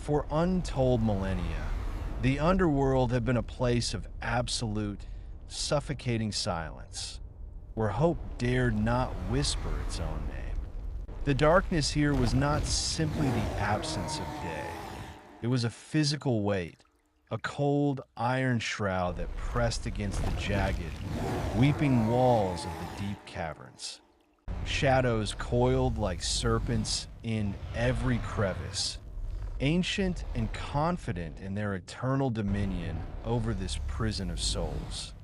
For untold millennia, the underworld had been a place of absolute, suffocating silence, where hope dared not whisper its own name. The darkness here was not simply the absence of day. It was a physical weight, a cold iron shroud that pressed against the jagged, weeping walls of the deep caverns. Shadows coiled like serpents in every crevice, ancient and confident in their eternal dominion over this prison of souls.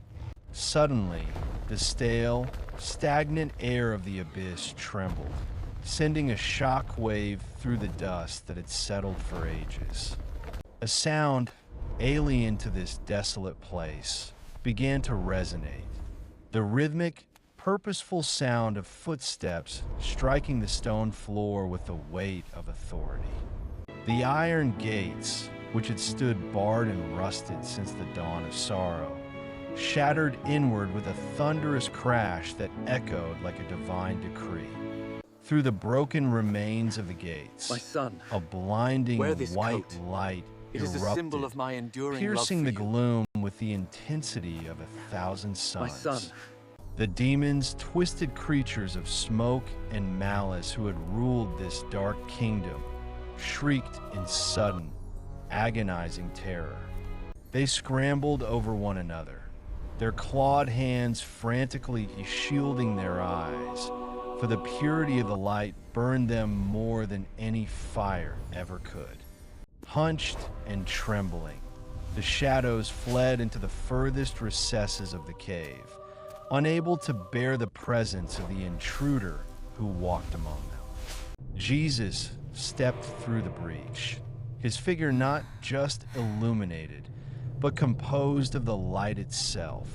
Suddenly, the stale, stagnant air of the abyss trembled, sending a shock wave through the dust that had settled for ages. A sound, alien to this desolate place, began to resonate. The rhythmic, purposeful sound of footsteps striking the stone floor with the weight of authority. The iron gates, which had stood barred and rusted since the dawn of sorrow, shattered inward with a thunderous crash that echoed like a divine decree. Through the broken remains of the gates, my son, a blinding white coat. light It is a symbol of my enduring piercing love the for you. gloom with the intensity of 1,000 suns. My son. The demons, twisted creatures of smoke and malice who had ruled this dark kingdom, shrieked in sudden, agonizing terror. They scrambled over one another, their clawed hands frantically shielding their eyes, for the purity of the light burned them more than any fire ever could. Hunched and trembling, the shadows fled into the furthest recesses of the cave, unable to bear the presence of the intruder who walked among them. Jesus stepped through the breach, his figure not just illuminated, but composed of the light itself,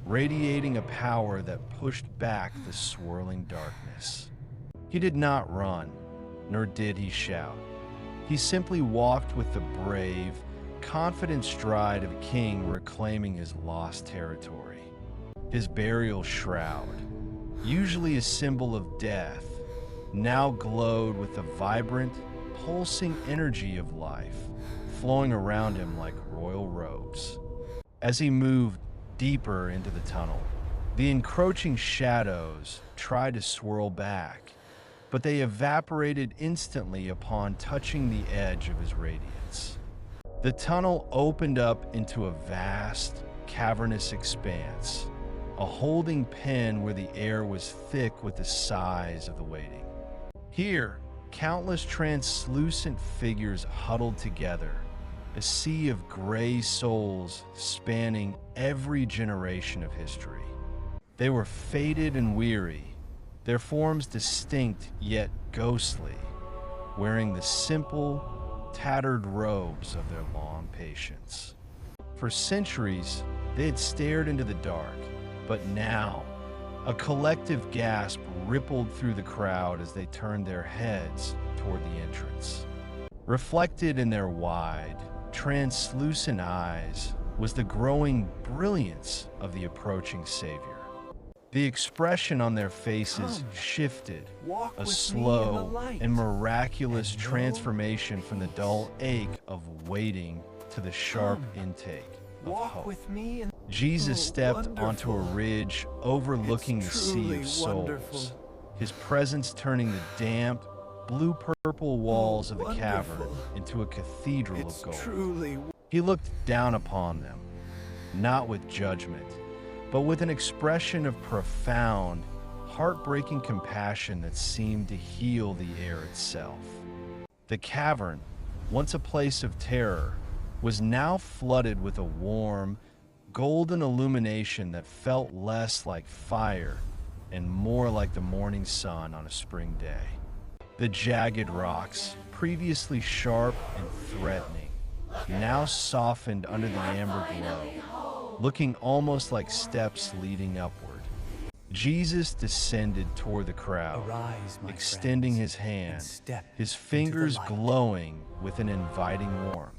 radiating a power that pushed back the swirling darkness. He did not run, nor did he shout. He simply walked with the brave, confident stride of a king reclaiming his lost territory. His burial shroud, usually a symbol of death, now glowed with the vibrant, pulsing energy of life, flowing around him like royal robes. As he moved deeper into the tunnel, the encroaching shadows tried to swirl back, but they evaporated instantly upon touching the edge of his radiance. The tunnel opened up into a vast, cavernous expanse, a holding pen where the air was thick with the sighs of the waiting. Here, countless translucent figures huddled together, a sea of gray souls spanning every generation of history. They were faded and weary, their forms distinct yet ghostly, wearing the simple, tattered robes of their long patience. For centuries, they had stared into the dark, but now, a collective gasp rippled through the crowd as they turned their heads toward the entrance. Reflected in their wide, translucent eyes was the growing brilliance of the approaching Savior. The expression on their faces shifted, a slow and miraculous transformation from the dull ache of waiting to the sharp intake of hope. Jesus stepped onto a ridge overlooking the sea of souls, his presence turning the damp, blue-purple walls of the cavern into a cathedral of gold. He looked down upon them, not with judgment, but with an expression of profound, heartbreaking compassion that seemed to heal the air itself. The cavern, once a place of terror, was now flooded with a warm, golden illumination that felt less like fire and more like the morning sun on a spring day. The jagged rocks, previously sharp and threatening, now softened under the amber glow, looking almost like steps leading upward. Jesus descended toward the crowd, extending his hand, his fingers glowing with an inviting warmth.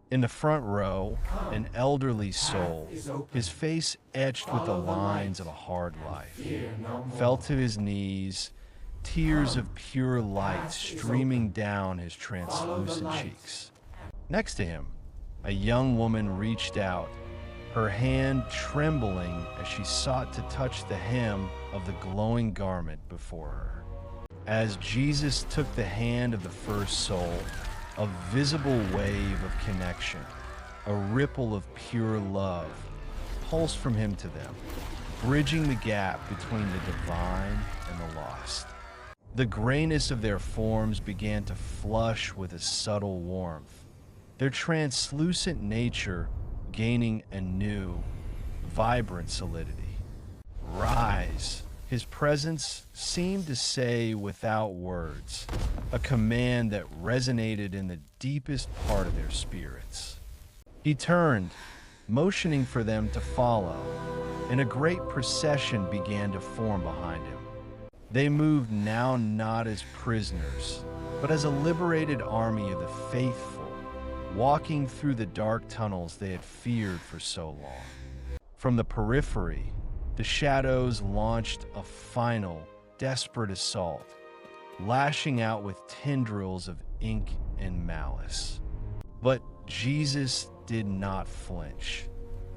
In the front row, an elderly soul, his face etched with the lines of a hard life, fell to his knees, tears of pure light streaming down his translucent cheeks. Next to him, a young woman reached out, her hand trembling as she sought to touch the hem of the glowing garment before her. As Jesus took the hand of the first soul, a visible wave of connection, a ripple of pure love, pulsed from him to them, bridging the gap between the divine and the lost. The grayness of their forms began to flush with a subtle warmth, their translucent nature gaining a new, vibrant solidity. Rise, his presence seemed to say without words, a command that resonated in the deepest part of their spirits. He turned, motioning for them to follow, and a great procession began to form behind him. They moved now not as prisoners, but as a liberated army of the faithful, walking through the dark tunnels they had feared for so long. From the periphery, the shadows launched a final, desperate assault, lashing out with tendrils of ink and malice. But Jesus did not flinch.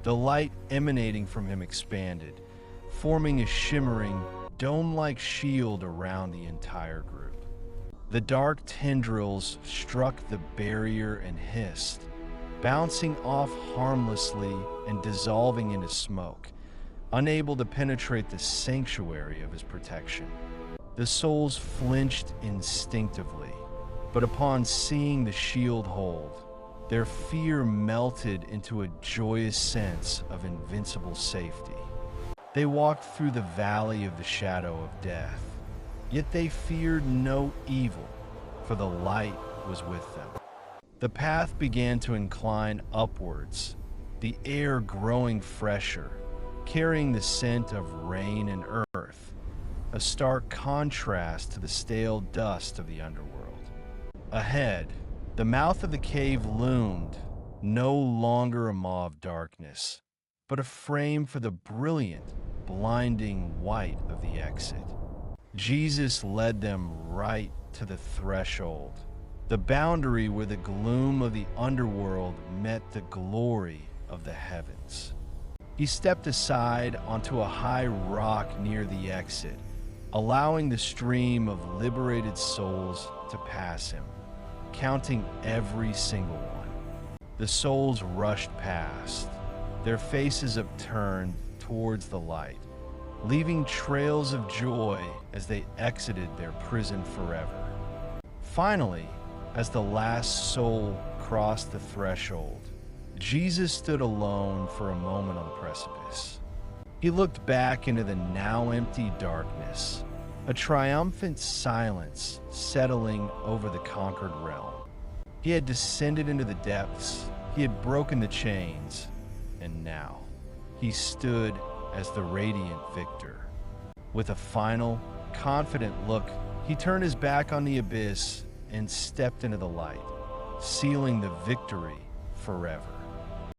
The light emanating from him expanded, forming a shimmering, dome-like shield around the entire group. The dark tendrils struck the barrier and hissed, bouncing off harmlessly and dissolving into smoke, unable to penetrate the sanctuary of his protection. The souls flinched instinctively, but upon seeing the shield hold, their fear melted into a joyous sense of invincible safety. They walked through the valley of the shadow of death, yet they feared no evil, for the light was with them. The path began to incline upwards, the air growing fresher, carrying the scent of rain and earth, a stark contrast to the stale dust of the underworld. Ahead, the mouth of the cave loomed, no longer a maw of darkness, but a frame for the brilliant, blinding white of the exit. Jesus led them right to the threshold, the boundary where the gloom of the underworld met the glory of the heavens. He stepped aside onto a high rock near the exit, allowing the stream of liberated souls to pass him, counting every single one. The souls rushed past, their faces upturned towards the light, leaving trails of joy as they exited their prison forever. Finally, as the last soul crossed the threshold, Jesus stood alone for a moment on the precipice. He looked back into the now empty darkness, a triumphant silence settling over the conquered realm. He had descended into the depths, he had broken the chains, and now he stood as the radiant victor. With a final, confident look, he turned his back on the abyss and stepped into the light, sealing the victory forever.